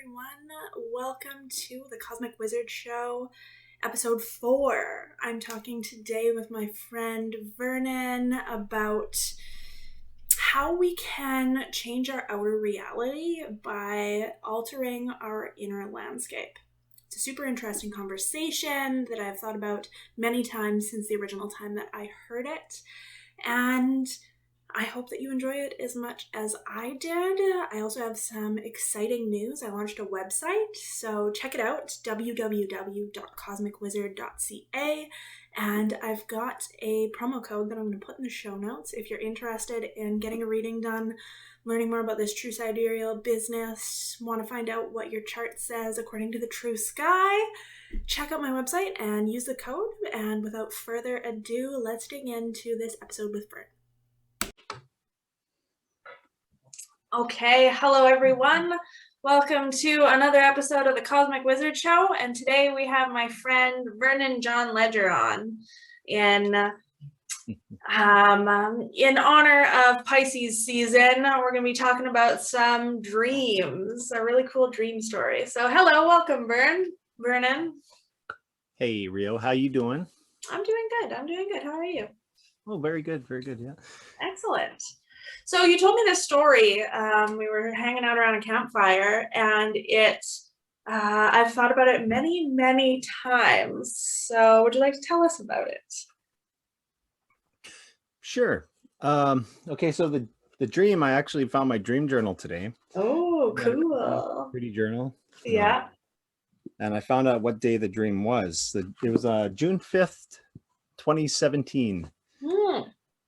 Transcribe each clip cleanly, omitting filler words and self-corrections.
everyone. Welcome to the Cosmic Wizard Show, episode 4. I'm talking today with my friend Vernon about how we can change our outer reality by altering our inner landscape. It's a super interesting conversation that I've thought about many times since the original time that I heard it, and I hope that you enjoy it as much as I did. I also have some exciting news. I launched a website, so check it out, www.cosmicwizard.ca, and I've got a promo code that I'm going to put in the show notes. If you're interested in getting a reading done, learning more about this true sidereal business, want to find out what your chart says according to the true sky, check out my website and use the code. And without further ado, let's dig into this episode with Vern. Okay, hello everyone. Welcome to another episode of the Cosmic Wizard Show, and today we have my friend Vernon John Ledger on in honor of Pisces season. We're going to be talking about some dreams, a really cool dream story. So hello, welcome Vernon. Hey Rio, how you doing? I'm doing good. How are you? Oh, very good, yeah. Excellent. So you told me this story. We were hanging out around a campfire, and I've thought about it many, many times. So would you like to tell us about it? Sure. Okay, so the dream, I actually found my dream journal today. Oh, cool. Pretty journal. Yeah. And I found out what day the dream was. It was June 5th, 2017.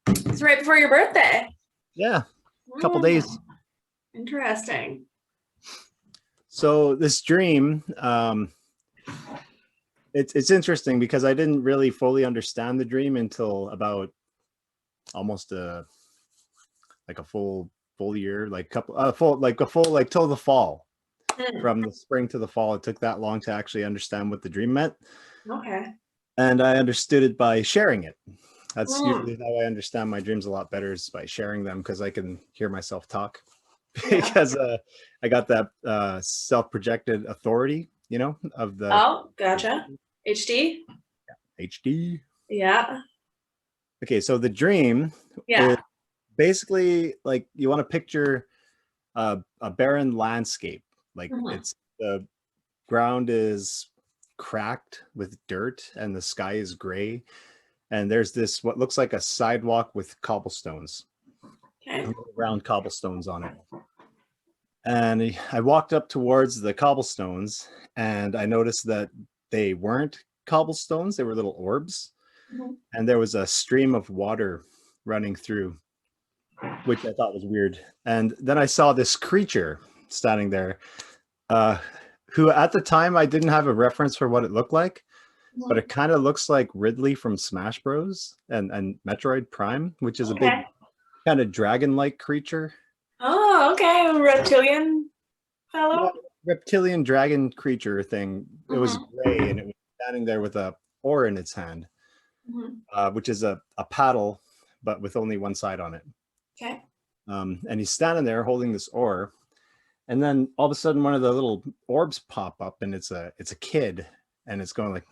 It's right before your birthday. Yeah, a couple days. Interesting. So this dream, it's interesting because I didn't really fully understand the dream until about almost a full year, till the fall. From the spring to the fall, it took that long to actually understand what the dream meant. Okay. And I understood it by sharing it. That's usually how I understand my dreams a lot better, is by sharing them, because I can hear myself talk. Because I got that self-projected authority, of the... Oh, gotcha. HD? HD. Yeah. Okay, so the dream is basically like you want to picture a barren landscape. Like it's the ground is cracked with dirt and the sky is gray. And there's this, what looks like a sidewalk with cobblestones, round cobblestones on it. And I walked up towards the cobblestones, and I noticed that they weren't cobblestones, they were little orbs. And there was a stream of water running through, which I thought was weird. And then I saw this creature standing there, who at the time I didn't have a reference for what it looked like. But it kind of looks like Ridley from Smash Bros. and Metroid Prime, which is a big kind of dragon-like creature. Oh, okay. A reptilian fellow? Yeah, reptilian dragon creature thing. It was gray, and it was standing there with a oar in its hand, which is a paddle, but with only one side on it. Okay. And he's standing there holding this oar. And then all of a sudden, one of the little orbs pop up, and it's a kid, and it's going like...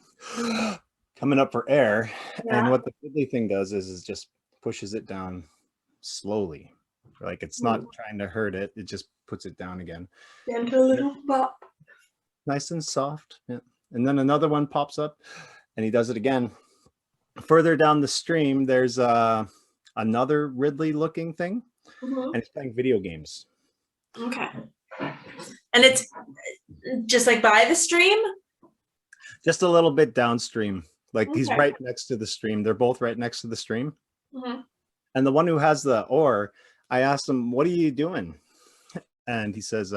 coming up for air. And what the Ridley thing does is just pushes it down slowly, like it's not trying to hurt it, it just puts it down again. Gentle little pop, nice and soft. And then another one pops up, and he does it again. Further down the stream, there's another Ridley looking thing, and it's playing video games. Okay. And it's just like by the stream? Just a little bit downstream. Like he's right next to the stream. They're both right next to the stream. And the one who has the oar, I asked him, "What are you doing?" And he says,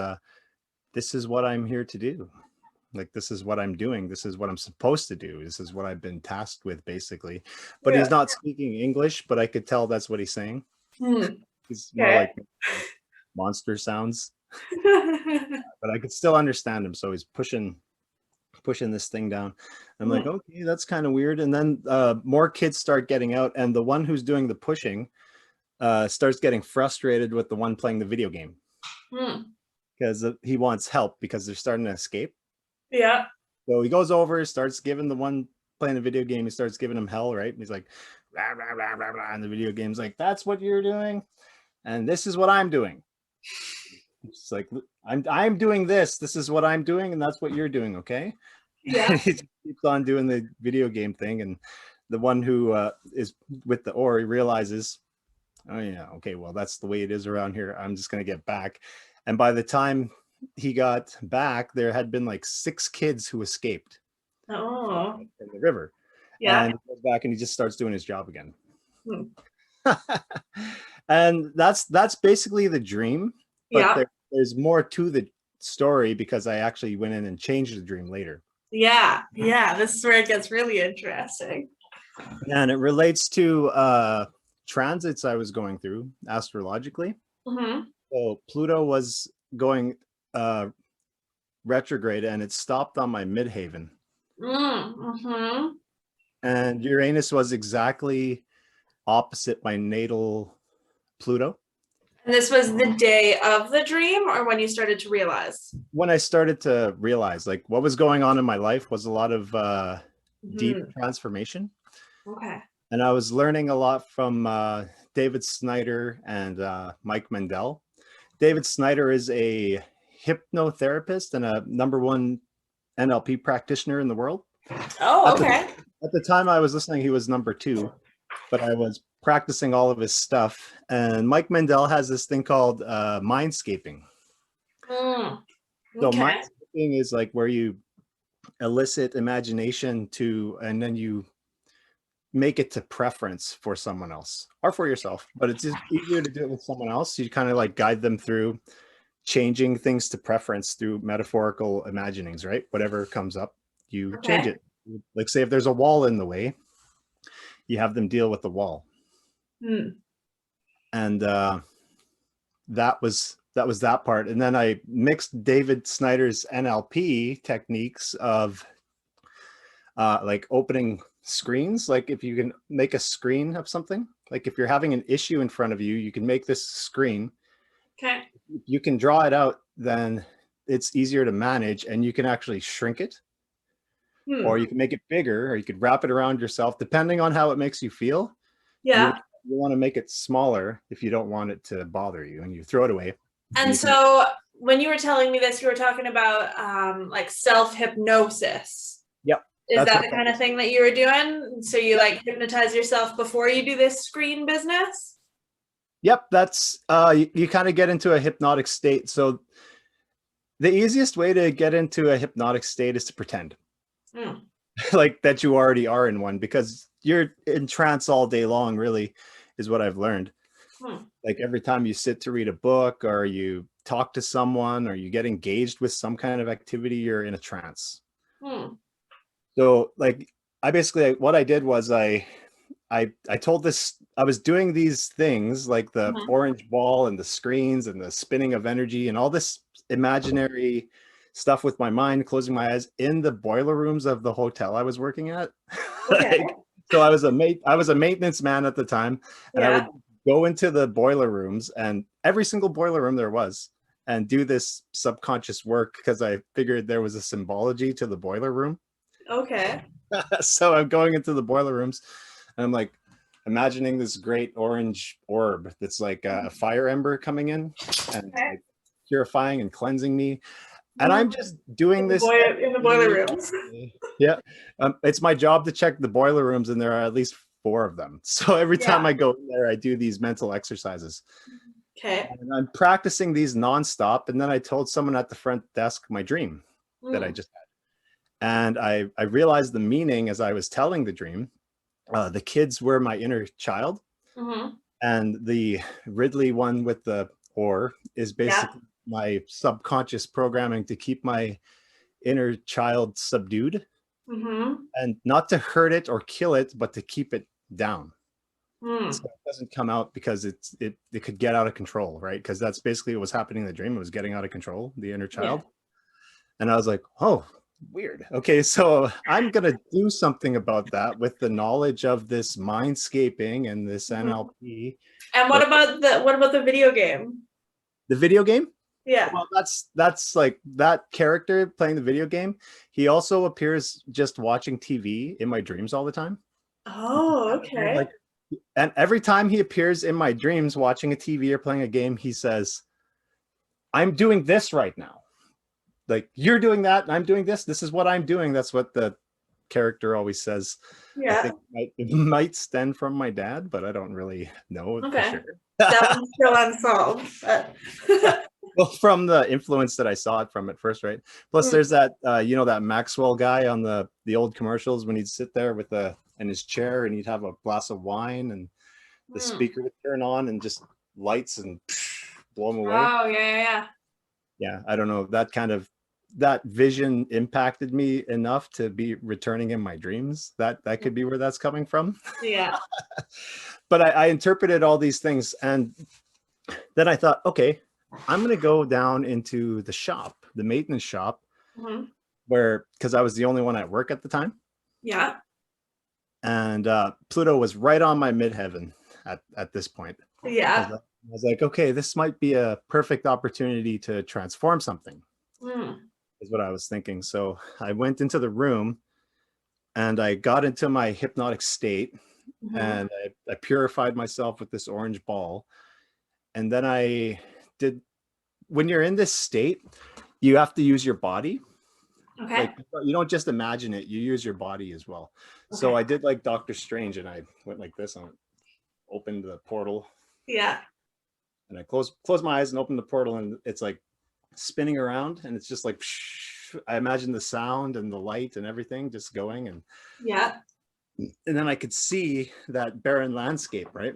"This is what I'm here to do. Like, this is what I'm doing. This is what I'm supposed to do. This is what I've been tasked with, basically." But he's not speaking English, but I could tell that's what he's saying. He's more like monster sounds. But I could still understand him. So he's pushing this thing down. I'm like, okay, that's kind of weird. And then more kids start getting out, and the one who's doing the pushing starts getting frustrated with the one playing the video game. because he wants help because they're starting to escape. Yeah. So he goes over, starts giving the one playing the video game, he starts giving him hell, right? And he's like, blah, blah, blah, blah, blah. And the video game's like, that's what you're doing. And this is what I'm doing. It's like, I'm doing this. This is what I'm doing. And that's what you're doing. Okay. Yeah. He keeps on doing the video game thing. And the one who is with the oar, he realizes, oh yeah, okay, well, that's the way it is around here. I'm just going to get back. And by the time he got back, there had been like 6 kids who escaped in the river. Yeah. And he goes back and he just starts doing his job again. And that's basically the dream. But there's more to the story because I actually went in and changed the dream later. Yeah. This is where it gets really interesting. And it relates to transits I was going through astrologically. So Pluto was going retrograde and it stopped on my midhaven. And Uranus was exactly opposite my natal Pluto. And this was the day of the dream or when you started to realize? When I started to realize, like, what was going on in my life was a lot of deep transformation. Okay. And I was learning a lot from David Snyder and Mike Mandel. David Snyder is a hypnotherapist and a #1 NLP practitioner in the world. Oh, okay. At the time I was listening, he was #2, but I was practicing all of his stuff. And Mike Mandel has this thing called Mindscaping. So Mindscaping is like where you elicit imagination and then you make it to preference for someone else or for yourself, but it's just easier to do it with someone else. You kind of like guide them through changing things to preference through metaphorical imaginings, right? Whatever comes up, you change it. Like say if there's a wall in the way, you have them deal with the wall. And that was that part. And then I mixed David Snyder's NLP techniques of like opening screens. Like if you can make a screen of something, like if you're having an issue in front of you, you can make this screen. Okay. You can draw it out, then it's easier to manage and you can actually shrink it. Or you can make it bigger, or you could wrap it around yourself, depending on how it makes you feel. Yeah. You want to make it smaller if you don't want it to bother you, and you throw it away. And so when you were telling me this, you were talking about like self-hypnosis. Yep. Is that the kind of thing that you were doing? So you like hypnotize yourself before you do this screen business? Yep. That's you kind of get into a hypnotic state. So the easiest way to get into a hypnotic state is to pretend. Like that you already are in one, because you're in trance all day long, really, is what I've learned. Like every time you sit to read a book or you talk to someone or you get engaged with some kind of activity, you're in a trance. So like what I did was I told this, I was doing these things like the orange ball and the screens and the spinning of energy and all this imaginary stuff with my mind, closing my eyes in the boiler rooms of the hotel I was working at. So I was a maintenance man at the time, and I would go into the boiler rooms, and every single boiler room there was, and do this subconscious work because I figured there was a symbology to the boiler room. Okay. So I'm going into the boiler rooms, and I'm like imagining this great orange orb that's like a fire ember coming in and like purifying and cleansing me. And I'm just doing this in the boiler rooms. Yeah. It's my job to check the boiler rooms, and there are at least 4 of them. So every time I go in there, I do these mental exercises. Okay. And I'm practicing these nonstop. And then I told someone at the front desk my dream that I just had. And I realized the meaning as I was telling the dream. The kids were my inner child. And the Ridley one with the oar is basically my subconscious programming to keep my inner child subdued and not to hurt it or kill it, but to keep it down. So it doesn't come out because it could get out of control, right? Because that's basically what was happening in the dream. It was getting out of control, the inner child. And I was like, oh, weird. Okay, so I'm going to do something about that with the knowledge of this mindscaping and this NLP. And what about the video game? The video game? Yeah. Well, that's like that character playing the video game. He also appears just watching TV in my dreams all the time. Oh, okay. Like, and every time he appears in my dreams watching a TV or playing a game, he says, "I'm doing this right now." Like, you're doing that, and I'm doing this. This is what I'm doing. That's what the character always says. I Yeah. think it might stem from my dad, but I don't really know for Okay. sure. That one's still unsolved. Well, from the influence that I saw it from at first, right? Plus, there's that that Maxwell guy on the old commercials when he'd sit there with in his chair and he'd have a glass of wine and the speaker would turn on and just lights and blow him away. Oh, yeah. Yeah, I don't know. That vision impacted me enough to be returning in my dreams. That could be where that's coming from. Yeah. But I interpreted all these things, and then I thought, okay, I'm going to go down into the shop, the maintenance shop, because I was the only one at work at the time. Yeah. And Pluto was right on my midheaven at this point. Yeah. I was like, okay, this might be a perfect opportunity to transform something, is what I was thinking. So I went into the room and I got into my hypnotic state, and I purified myself with this orange ball. And then when you're in this state, you have to use your body. Okay. Like, you don't just imagine it, you use your body as well. Okay. So I did like Doctor Strange, and I went like this. I opened the portal. Yeah. And I closed my eyes and opened the portal, and it's like spinning around, and it's just like, I imagine the sound and the light and everything just going. And yeah. And then I could see that barren landscape, right?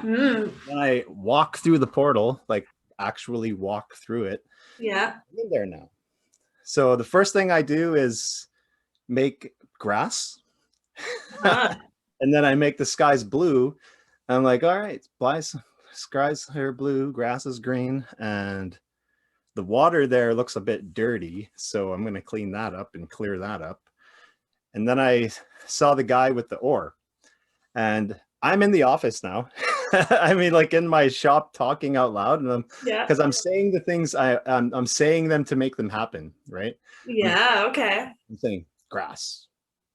Then I walk through the portal, like actually walk through it. Yeah. I'm in there now. So the first thing I do is make grass. And then I make the skies blue. I'm like, all right, skies are blue, grass is green, and the water there looks a bit dirty. So I'm going to clean that up and clear that up. And then I saw the guy with the oar, and I'm in the office now. I mean, like in my shop talking out loud, and because I'm saying the things I'm saying them to make them happen, right? Yeah. Okay. I'm saying grass,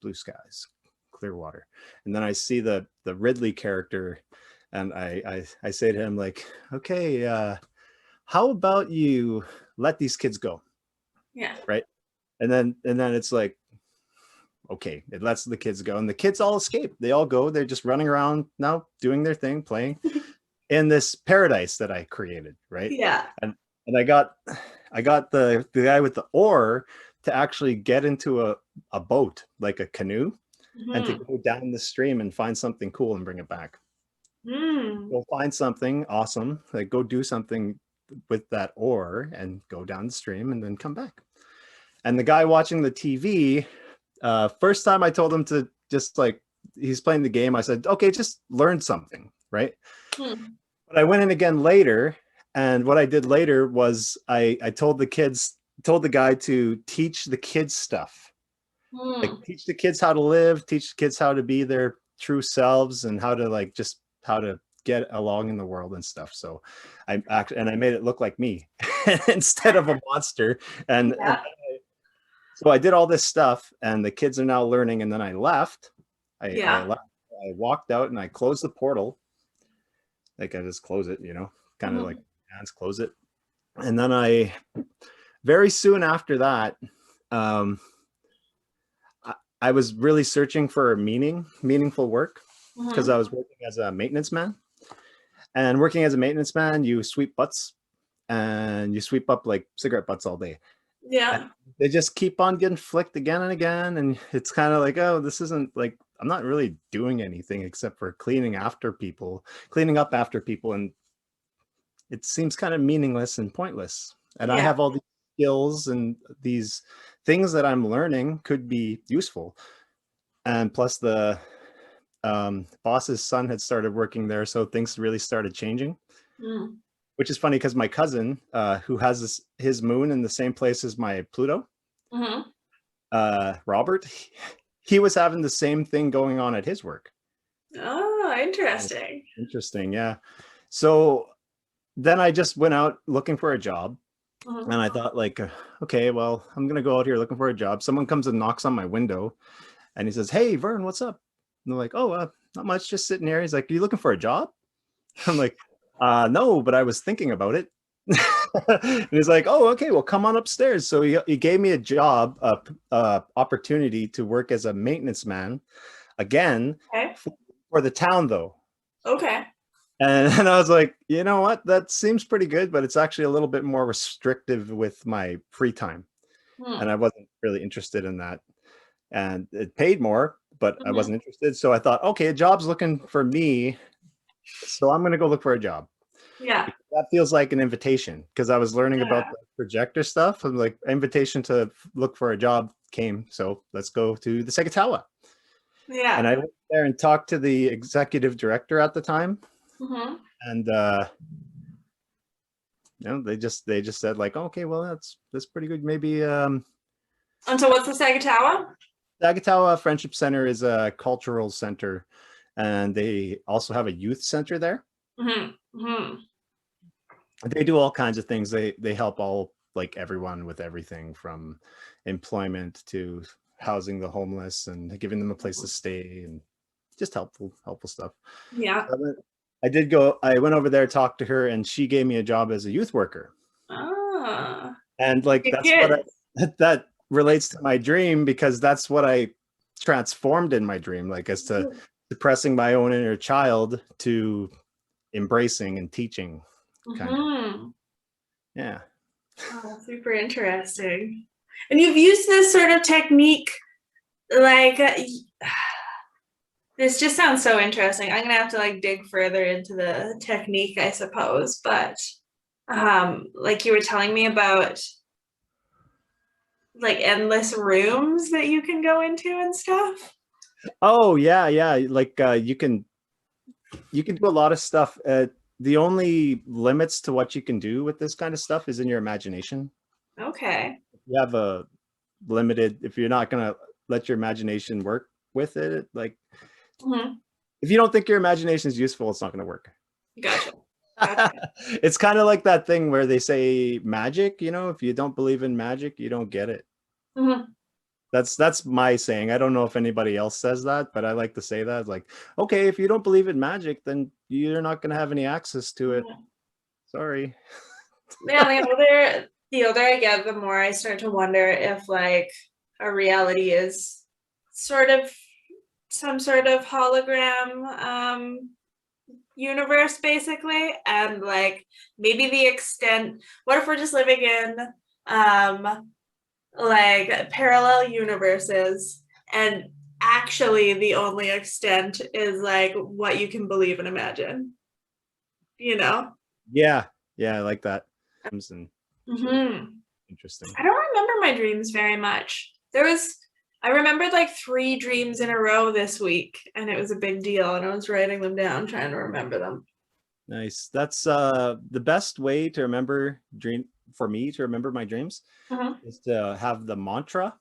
blue skies, clear water. And then I see the Ridley character, and I say to him like, okay, how about you let these kids go? Yeah. Right. And then it's like, okay, it lets the kids go, and the kids all escape. They all go. They're just running around now, doing their thing, playing in this paradise that I created, right? Yeah. And I got the guy with the oar to actually get into a boat, like a canoe, and to go down the stream and find something cool and bring it back. Go find something awesome, like go do something with that oar and go down the stream and then come back. And the guy watching the TV, first time I told him to just like, he's playing the game, I said, okay, just learn something, right? But I went in again later, and what I did later was I told the guy to teach the kids stuff. Like teach the kids how to live, teach the kids how to be their true selves, and how to get along in the world and stuff. So I made it look like me instead of a monster. And so I did all this stuff, and the kids are now learning. And then I left. I walked out and I closed the portal. Like I just close it, kind of like hands close it. And then very soon after that, I was really searching for meaningful work, because I was working as a maintenance man. And working as a maintenance man, you sweep butts, and you sweep up like cigarette butts all day. Yeah. And they just keep on getting flicked again and again. And it's kind of like, oh, this isn't like, I'm not really doing anything except for cleaning up after people. And it seems kind of meaningless and pointless. And I have all these skills, and these things that I'm learning could be useful. And plus the boss's son had started working there, so things really started changing. Which is funny because my cousin, who has his moon in the same place as my Pluto, Robert, he was having the same thing going on at his work. Oh, interesting. Interesting, yeah. So then I just went out looking for a job, Mm-hmm. And I thought like, okay, well, I'm gonna go out here looking for a job. Someone comes and knocks on my window, and he says, "Hey, Vern, what's up?" And they're like, "Oh, not much, just sitting here." He's like, "Are you looking for a job?" I'm like, "No, but I was thinking about it." And he's like, "Oh, okay, well, come on upstairs." So he gave me a job, opportunity to work as a maintenance man again, Okay. for the town though. Okay. And I was like, you know what? That seems pretty good, but it's actually a little bit more restrictive with my free time. And I wasn't really interested in that. And it paid more, but I wasn't interested. So I thought, okay, a job's looking for me. So I'm going to go look for a job. Yeah. That feels like an invitation because I was learning about the projector stuff. I'm like, invitation to look for a job came. So let's go to the Segatawa. Yeah. And I went there and talked to the executive director at the time. And you know, they just said like, okay, well, that's pretty good. Maybe And so what's the Sagatawa? Sagatawa Friendship Center is a cultural center, and they also have a youth center there. They do all kinds of things. They help all, like, everyone with everything from employment to housing the homeless and giving them a place to stay, and just helpful stuff. Yeah. So I went over there, talked to her, and she gave me a job as a youth worker. And like, that's what that relates to my dream, because that's what I transformed in my dream, like, as to suppressing my own inner child to embracing and teaching. Yeah. Oh, super interesting. And you've used this sort of technique, like, this just sounds so interesting. I'm gonna have to like dig further into the technique, I suppose. But like you were telling me about like endless rooms that you can go into and stuff. Oh yeah. Like, you can do a lot of stuff. The only limits to what you can do with this kind of stuff is in your imagination. Okay. You have a limited, if you're not gonna let your imagination work with it, like, if you don't think your imagination is useful, it's not going to work. Gotcha. It's kind of like that thing where they say magic, you know, if you don't believe in magic, you don't get it. That's my saying. I don't know if anybody else says that, but I like to say that. Like, okay, if you don't believe in magic, then you're not going to have any access to it. Sorry. Yeah, the older I get, the more I start to wonder if like our reality is sort of some sort of hologram universe, basically, and like maybe the extent, what if we're just living in like parallel universes, and actually the only extent is like what you can believe and imagine, you know? Yeah, I like that. Interesting. I don't remember my dreams very much. I remembered like 3 dreams in a row this week, and it was a big deal, and I was writing them down, trying to remember them. Nice. That's the best way to remember for me to remember my dreams is to have the mantra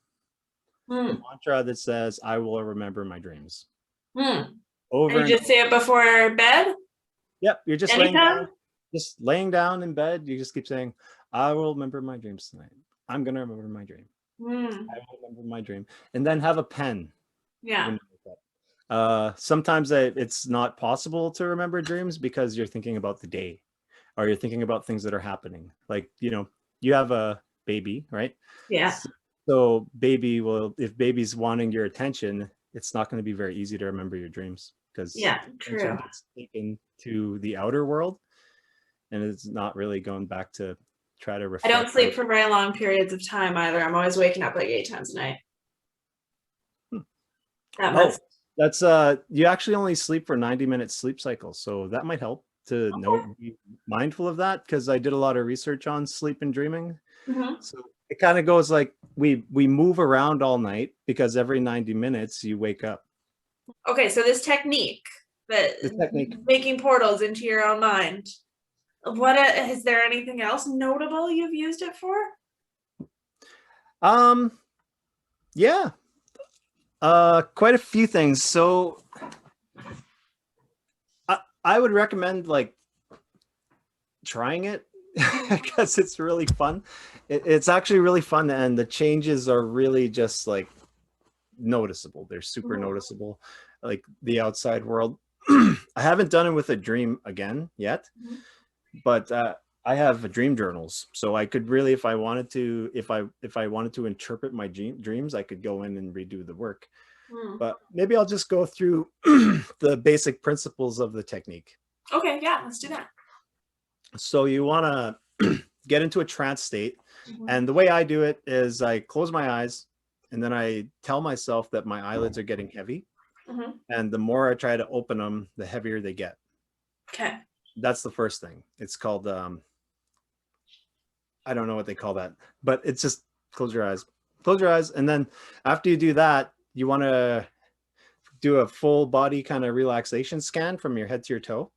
that says, "I will remember my dreams." Over and you just say it before bed? Yep, you're just laying down in bed. You just keep saying, "I will remember my dreams tonight. I'm gonna remember my dream. I will remember my dream." And then have a pen. Yeah. Sometimes it's not possible to remember dreams because you're thinking about the day, or you're thinking about things that are happening. Like, you know, you have a baby, right? Yeah. So if baby's wanting your attention, it's not going to be very easy to remember your dreams, because attention gets taken to the outer world, and it's not really going back to try to reflect. I don't sleep for very long periods of time either. I'm always waking up like 8 times a night. That's you actually only sleep for 90-minute sleep cycles, so that might help to be mindful of that, because I did a lot of research on sleep and dreaming. So it kind of goes like, we move around all night because every 90 minutes you wake up. Okay, so this technique, making portals into your own mind, is there anything else notable you've used it for? Yeah, quite a few things. So I would recommend like trying it. because it's really fun. It's actually really fun, and the changes are really just like noticeable. They're super noticeable, like the outside world. I haven't done it with a dream again yet, but I have dream journals, so I could really, if I wanted to, if I wanted to interpret my dreams, I could go in and redo the work. But maybe I'll just go through the basic principles of the technique. Okay, yeah, let's do that. So you want to get into a trance state, and the way I do it is I close my eyes, and then I tell myself that my eyelids are getting heavy, and the more I try to open them, the heavier they get. Okay. That's the first thing. It's called I don't know what they call that, but it's just close your eyes, and then after you do that, you want to do a full body kind of relaxation scan from your head to your toe,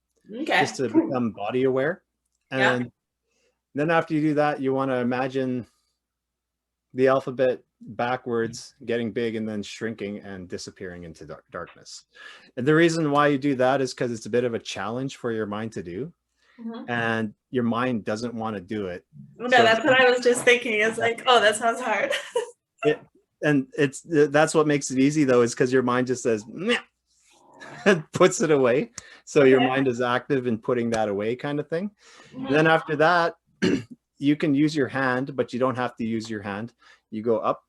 just to become body aware. And then after you do that, you want to imagine the alphabet backwards getting big and then shrinking and disappearing into darkness. And the reason why you do that is because it's a bit of a challenge for your mind to do. And your mind doesn't want to do it. No, so that's what I was just thinking. It's like, oh, that sounds hard. That's what makes it easy, though, is because your mind just says and puts it away. So your mind is active in putting that away, kind of thing. And then after that, you can use your hand, but you don't have to use your hand. You go up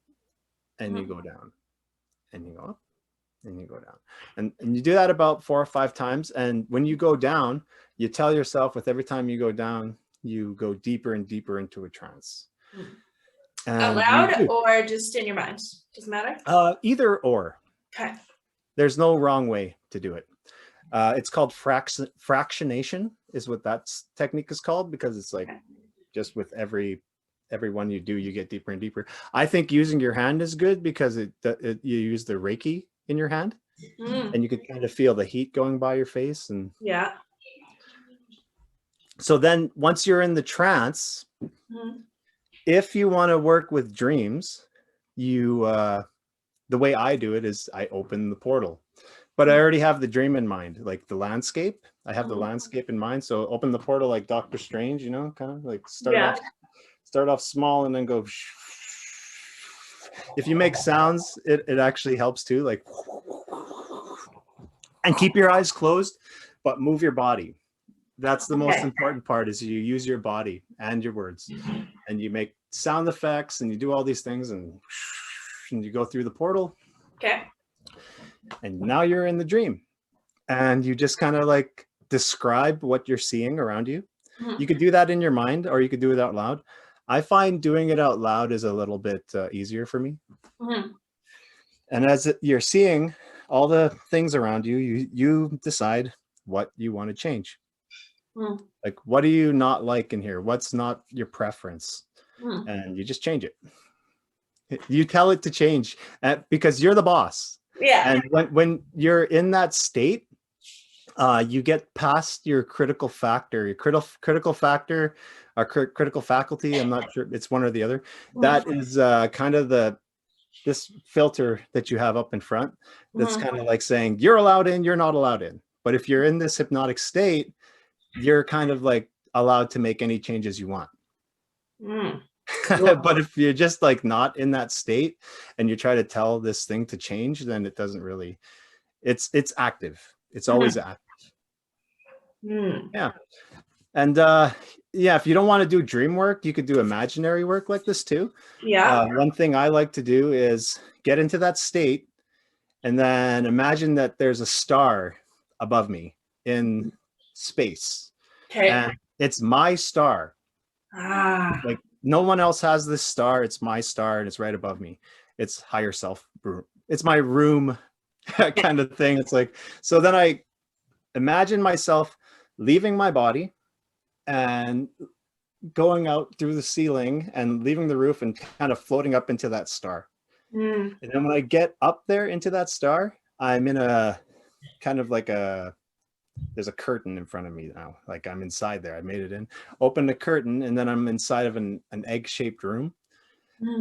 and you go down, and you go up and you go down, and you do that about 4 or 5 times. And when you go down, you tell yourself with every time you go down, you go deeper and deeper into a trance. Out loud or just in your mind? Doesn't matter? Either or. Okay. There's no wrong way to do it. It's called fractionation is what that technique is called, because it's like just with every one you do, you get deeper and deeper. I think using your hand is good because you use the Reiki in your hand, and you can kind of feel the heat going by your face. And so then once you're in the trance, if you want to work with dreams, the way I do it is I open the portal, but I already have the dream in mind, like the landscape. I have the landscape in mind. So open the portal like Doctor Strange, you know, kind of like start off small and then go. If you make sounds, it actually helps too, like, and keep your eyes closed, but move your body. That's the most important part, is you use your body and your words, and you make sound effects and you do all these things, and you go through the portal. Okay. And now you're in the dream, and you just kind of like describe what you're seeing around you. You could do that in your mind, or you could do it out loud. I find doing it out loud is a little bit easier for me. And as you're seeing all the things around you, you decide what you want to change. Like, what do you not like in here? What's not your preference? And you just change it. You tell it to change, because you're the boss. And when you're in that state, you get past your critical factor, critical factor, or critical faculty. I'm not sure, it's one or the other. That is kind of this filter that you have up in front. That's kind of like saying you're allowed in, you're not allowed in. But if you're in this hypnotic state, you're kind of like allowed to make any changes you want. But if you're just like not in that state and you try to tell this thing to change, then it doesn't really, it's active. It's always active. Yeah. And if you don't want to do dream work, you could do imaginary work like this too. One thing I like to do is get into that state and then imagine that there's a star above me in space. And it's my star. Like, no one else has this star. It's my star, and it's right above me. It's higher self. It's my room kind of thing. It's like, so then I imagine myself leaving my body and going out through the ceiling and leaving the roof and kind of floating up into that star. And then when I get up there into that star, I'm in a kind of like there's a curtain in front of me now. Like, I'm inside there. I made it in, open the curtain, and then I'm inside of an egg-shaped room.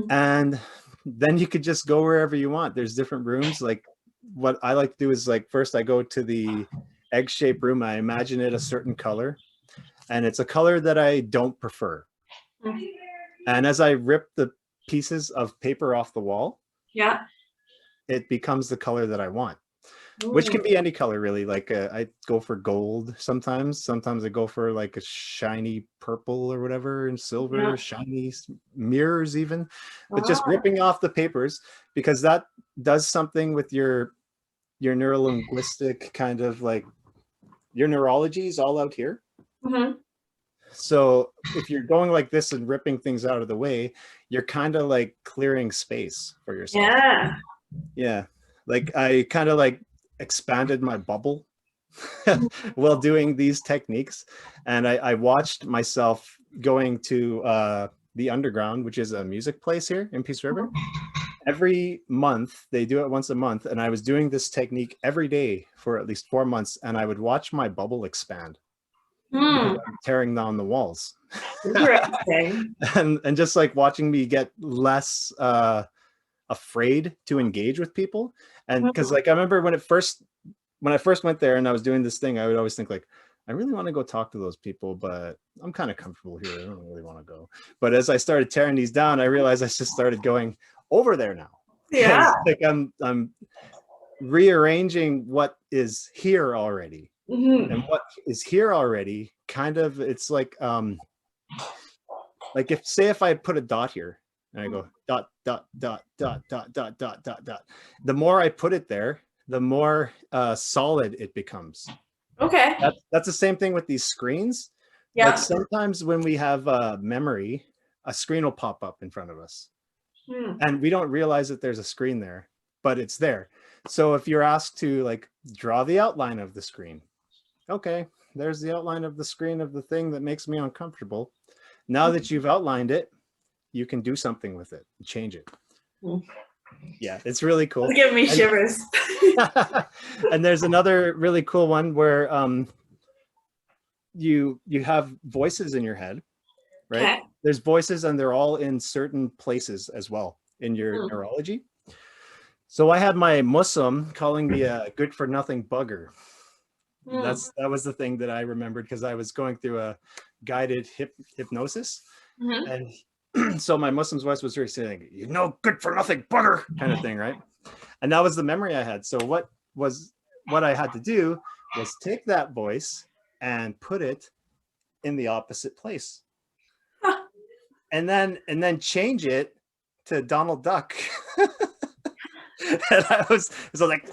And then you could just go wherever you want. There's different rooms. Like, what I like to do is, like, first I go to the egg-shaped room. I imagine it a certain color. and it's a color that I don't prefer. Mm. And as I rip the pieces of paper off the wall, yeah, it becomes the color that I want. Ooh. Which can be any color, really. Like I go for gold sometimes. Sometimes I go for like a shiny purple or whatever, and silver, shiny mirrors even. But just ripping off the papers, because that does something with your neurolinguistic kind of like, your neurology is all out here. Mm-hmm. So if you're going like this and ripping things out of the way, you're kind of like clearing space for yourself. Yeah. Yeah. Like I kind of like expanded my bubble while doing these techniques. And I watched myself going to the Underground, which is a music place here in Peace River. Every month, they do it once a month. And I was doing this technique every day for at least 4 months. And I would watch my bubble expand. Because I'm tearing down the walls. Interesting. and just like watching me get less afraid to engage with people. And because like I remember when I first went there and I was doing this thing, I would always think like, I really want to go talk to those people, but I'm kind of comfortable here. I don't really want to go. But as I started tearing these down, I realized I just started going over there now. Yeah. Like I'm rearranging what is here already. Mm-hmm. And what is here already kind of, it's like if I put a dot here and I go dot, dot, dot, dot, dot, dot, dot, dot, dot, the more I put it there, the more solid it becomes. Okay. That's the same thing with these screens. Yeah. Like sometimes when we have memory, a screen will pop up in front of us. And we don't realize that there's a screen there, but it's there. So if you're asked to like draw the outline of the screen, okay, there's the outline of the screen of the thing that makes me uncomfortable. Now that you've outlined it, you can do something with it, change it. Yeah, it's really cool. It's giving me shivers. And there's another really cool one where you have voices in your head, right? Okay. There's voices and they're all in certain places as well in your neurology. So I had my Muslim calling me a good for nothing bugger. That was the thing that I remembered because I was going through a guided hypnosis. And so my Muslim's voice was really saying, you know, good for nothing bugger kind of thing, right? And that was the memory I had. So what I had to do was take that voice and put it in the opposite place. And then change it to Donald Duck. And I was like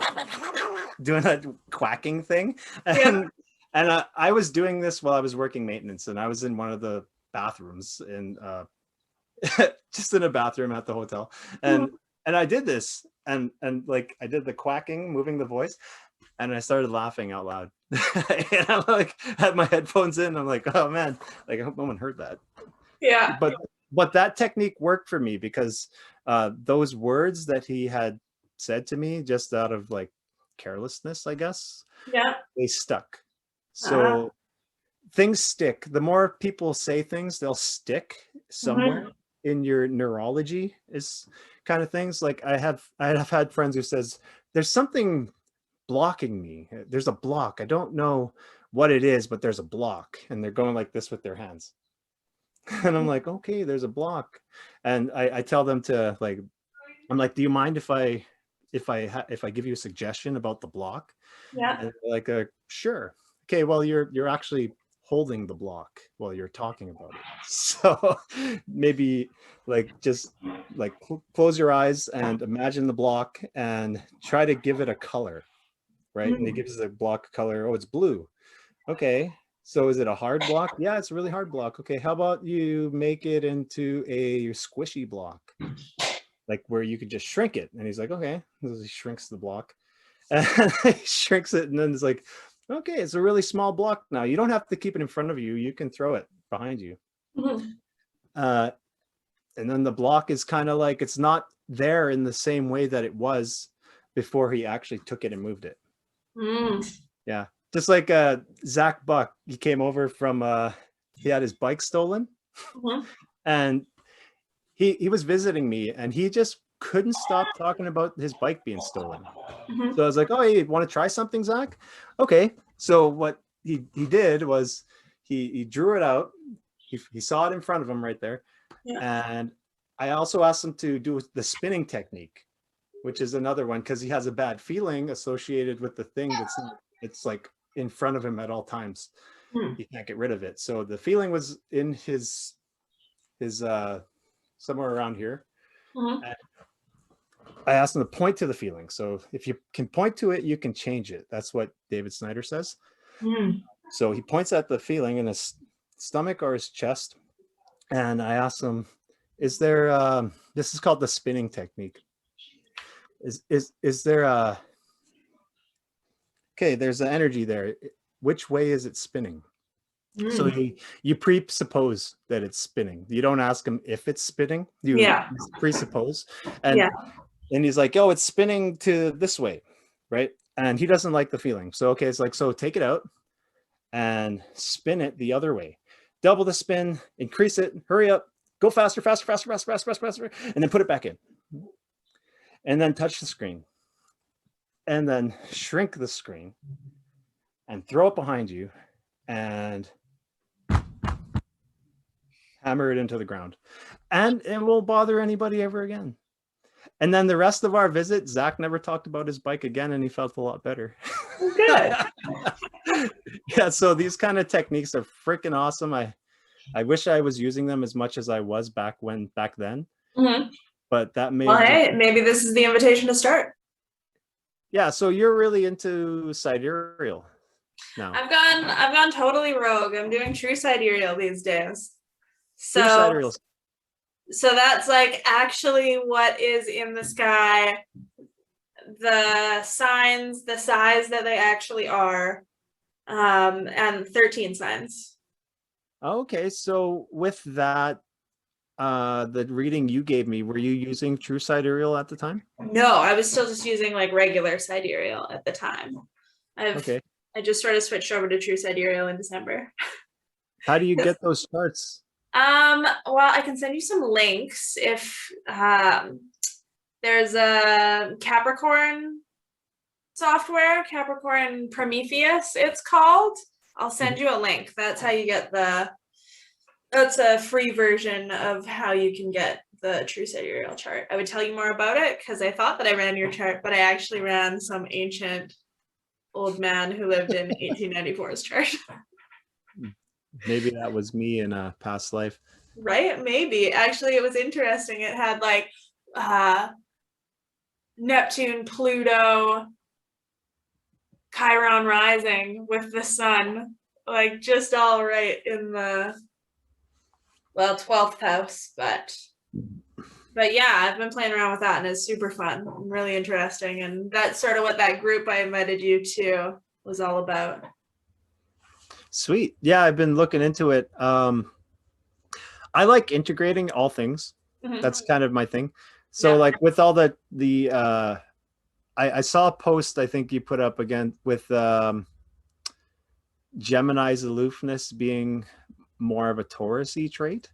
doing that quacking thing. And I was doing this while I was working maintenance, and I was in one of the bathrooms in just in a bathroom at the hotel. And I did this and like I did the quacking, moving the voice, and I started laughing out loud. And I'm like had my headphones in. I'm like, oh man, like I hope no one heard that. Yeah. But that technique worked for me because those words that he had said to me just out of like carelessness, I guess, they stuck. So things stick. The more people say things, they'll stick somewhere in your neurology is kind of things. Like I have had friends who says there's something blocking me. There's a block. I don't know what it is, but there's a block. And they're going like this with their hands. And I'm like, okay, there's a block. And I tell them to like, I'm like, do you mind if I give you a suggestion about the block? Yeah. And they're like, sure. Okay, well, you're actually holding the block while you're talking about it. So maybe like just like close your eyes and imagine the block and try to give it a color, right? And it gives the block color. Oh, it's blue. Okay. So is it a hard block? Yeah, it's a really hard block. Okay, how about you make it into a squishy block? Like where you could just shrink it. And he's like, okay. So he shrinks the block. And he shrinks it. And then it's like, okay, it's a really small block now. You don't have to keep it in front of you. You can throw it behind you. And then the block is kind of like, it's not there in the same way that it was before he actually took it and moved it. Yeah. Just like Zach Buck, he came over from, he had his bike stolen. And he was visiting me and he just couldn't stop talking about his bike being stolen. So I was like, oh, hey, want to try something, Zach? Okay. So what he did was he drew it out. He saw it in front of him right there. Yeah. And I also asked him to do the spinning technique, which is another one, because he has a bad feeling associated with the thing it's like in front of him at all times. He can't get rid of it. So the feeling was in his somewhere around here. I asked him to point to the feeling. So if you can point to it, you can change it. That's what David Snyder says. So he points at the feeling in his stomach or his chest. And I asked him, is there, this is called the spinning technique. Is there okay, there's an energy there. Which way is it spinning? So you presuppose that it's spinning. You don't ask him if it's spinning. You presuppose. And he's like, oh, it's spinning to this way, right? And he doesn't like the feeling. So, okay, it's like, so take it out and spin it the other way. Double the spin, increase it, hurry up, go faster, faster, faster, faster, faster, faster, faster, and then put it back in. And then touch the screen. And then shrink the screen and throw it behind you and hammer it into the ground. And it won't bother anybody ever again. And then the rest of our visit, Zach never talked about his bike again, and he felt a lot better. Good. Yeah, so these kind of techniques are freaking awesome. I wish I was using them as much as I was back then. But that made maybe this is the invitation to start. Yeah, so you're really into sidereal now. I've gone totally rogue. I'm doing true sidereal these days. So true sidereal. So that's like actually what is in the sky, the signs, the size that they actually are, and 13 signs. Okay, so with that, the reading you gave me, were you using true sidereal at the time? No, I was still just using like regular sidereal at the time. I just sort of switched over to true sidereal in December. How do you get those charts? Well, I can send you some links if there's a Capricorn software, Capricorn Prometheus, it's called. I'll send you a link. That's how you get that's a free version of how you can get the true sidereal chart. I would tell you more about it because I thought that I ran your chart, but I actually ran some ancient old man who lived in 1894's chart. Maybe that was me in a past life. Right? Maybe. Actually, it was interesting. It had like Neptune, Pluto, Chiron rising with the sun, like just all right in the 12th house. But yeah, I've been playing around with that and it's super fun and really interesting. And that's sort of what that group I invited you to was all about. Sweet. Yeah, I've been looking into it. I like integrating all things. That's kind of my thing. So like with all I saw a post I think you put up again with Gemini's aloofness being more of a Taurus-y trait,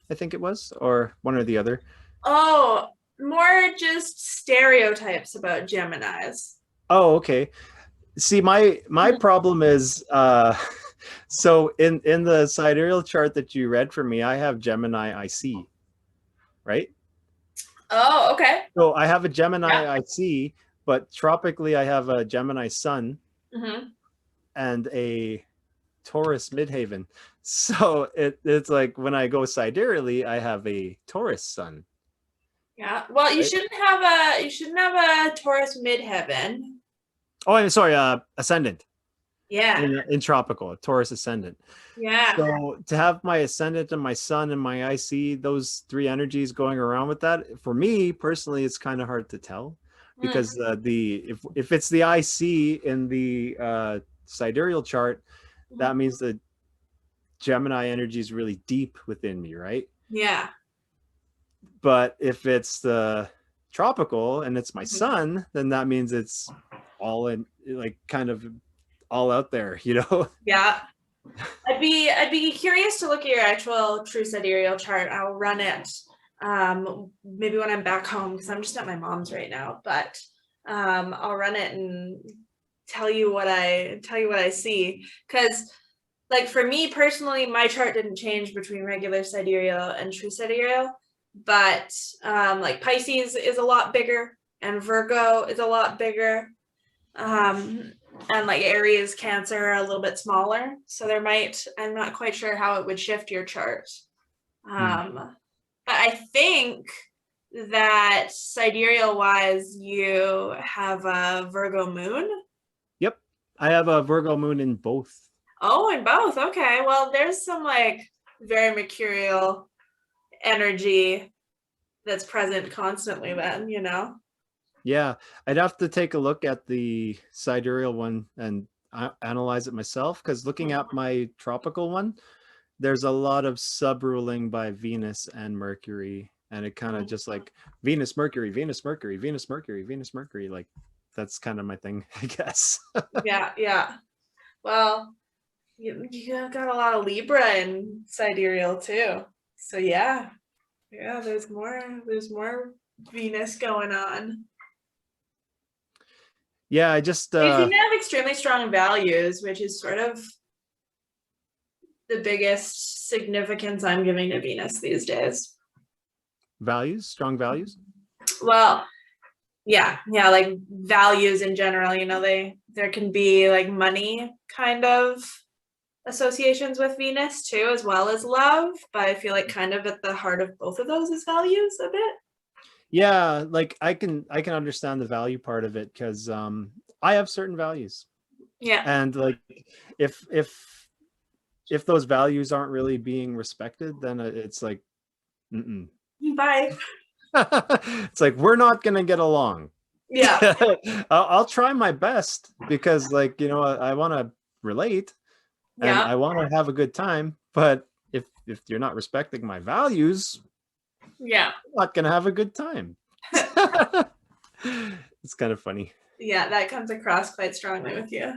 I think it was, or one or the other. Oh, more just stereotypes about Geminis. Oh, okay. See, my problem is so in the sidereal chart that you read for me, I have Gemini IC, right? Oh, okay. So I have a Gemini IC, but tropically I have a Gemini sun and a Taurus midhaven. So it's like when I go sidereally, I have a Taurus sun. Yeah. Well, you shouldn't have a Taurus midheaven. Oh, I'm sorry, ascendant. Yeah. In tropical, a Taurus ascendant. Yeah. So to have my ascendant and my sun and my IC, those three energies going around with that, for me personally, it's kind of hard to tell because if it's the IC in the sidereal chart, that means the Gemini energy is really deep within me, right? Yeah. But if it's the tropical and it's my sun, then that means it's all in, like kind of all out there, you know? Yeah. I'd be curious to look at your actual true sidereal chart. I'll run it maybe when I'm back home because I'm just at my mom's right now, but I'll run it and tell you what I see, because like for me personally, my chart didn't change between regular sidereal and true sidereal, but like Pisces is a lot bigger and Virgo is a lot bigger. And like Aries, Cancer are a little bit smaller. So I'm not quite sure how it would shift your chart. But I think that sidereal wise, you have a Virgo moon. Yep. I have a Virgo moon in both. Oh, in both. Okay. Well, there's some like very mercurial energy that's present constantly then, you know? Yeah. I'd have to take a look at the sidereal one and analyze it myself, because looking at my tropical one, there's a lot of subruling by Venus and Mercury, and it kind of just like Venus, Mercury, Venus, Mercury, Venus, Mercury, Venus, Mercury. Like that's kind of my thing, I guess. Yeah. Well, you got a lot of Libra in sidereal too. So yeah, there's more Venus going on. Yeah, I just You seem to have extremely strong values, which is sort of the biggest significance I'm giving to Venus these days. Strong values. Well, yeah, like values in general, you know, there can be like money kind of associations with Venus too, as well as love, but I feel like kind of at the heart of both of those is values a bit. Yeah, like I can understand the value part of it, because I have certain values. Yeah. And like if those values aren't really being respected, then it's like Bye. It's like we're not gonna get along. Yeah. I'll try my best, because like, you know, I want to relate and I want to have a good time, but if you're not respecting my values, I'm not gonna have a good time. It's kind of funny. Yeah, that comes across quite strongly with you.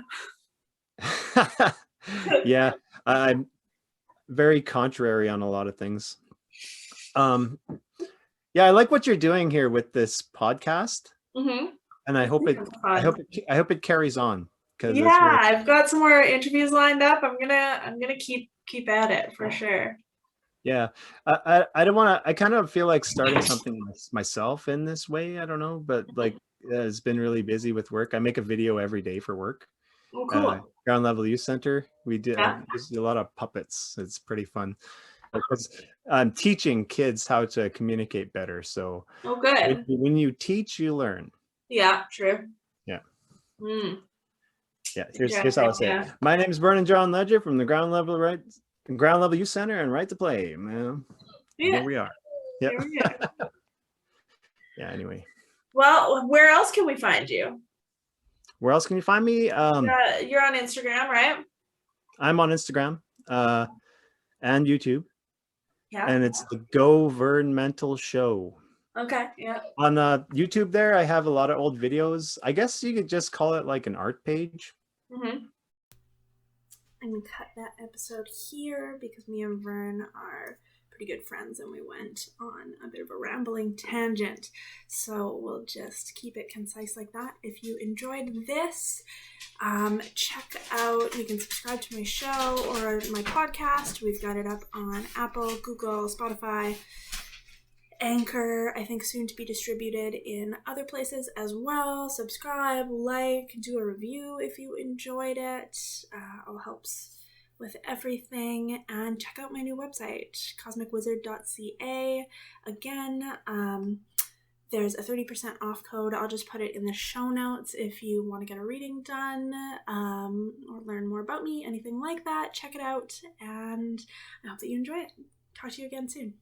Yeah, I'm very contrary on a lot of things. Yeah, I like what you're doing here with this podcast, and I hope it carries on. Yeah, I've got some more interviews lined up. I'm gonna keep at it for sure. Yeah, I don't want to. I kind of feel like starting something myself in this way. I don't know, but like it's been really busy with work. I make a video every day for work. Oh, cool. Ground Level Youth Center. We do a lot of puppets. It's pretty fun. Because I'm teaching kids how to communicate better. So good. When you teach, you learn. Yeah, true. Yeah. Yeah. Here's how I say it. My name is Vernon Ledger from the Ground Level Youth Center and Right to Play, man. Yeah. Here we are. Yeah. Yeah. Anyway. Well, where else can we find you? Where else can you find me? You're on Instagram, right? I'm on Instagram and YouTube. Yeah. And it's the Go Vern Mental Show. Okay. Yeah. On YouTube there, I have a lot of old videos. I guess you could just call it like an art page. I'm going to cut that episode here because me and Vern are pretty good friends and we went on a bit of a rambling tangent. So we'll just keep it concise like that. If you enjoyed this, check out, you can subscribe to my show or my podcast. We've got it up on Apple, Google, Spotify, Anchor, I think soon to be distributed in other places as well. Subscribe, like, do a review if you enjoyed it. All helps with everything. And check out my new website, cosmicwizard.ca. Again, there's a 30% off code. I'll just put it in the show notes if you want to get a reading done or learn more about me, anything like that. Check it out, and I hope that you enjoy it. Talk to you again soon.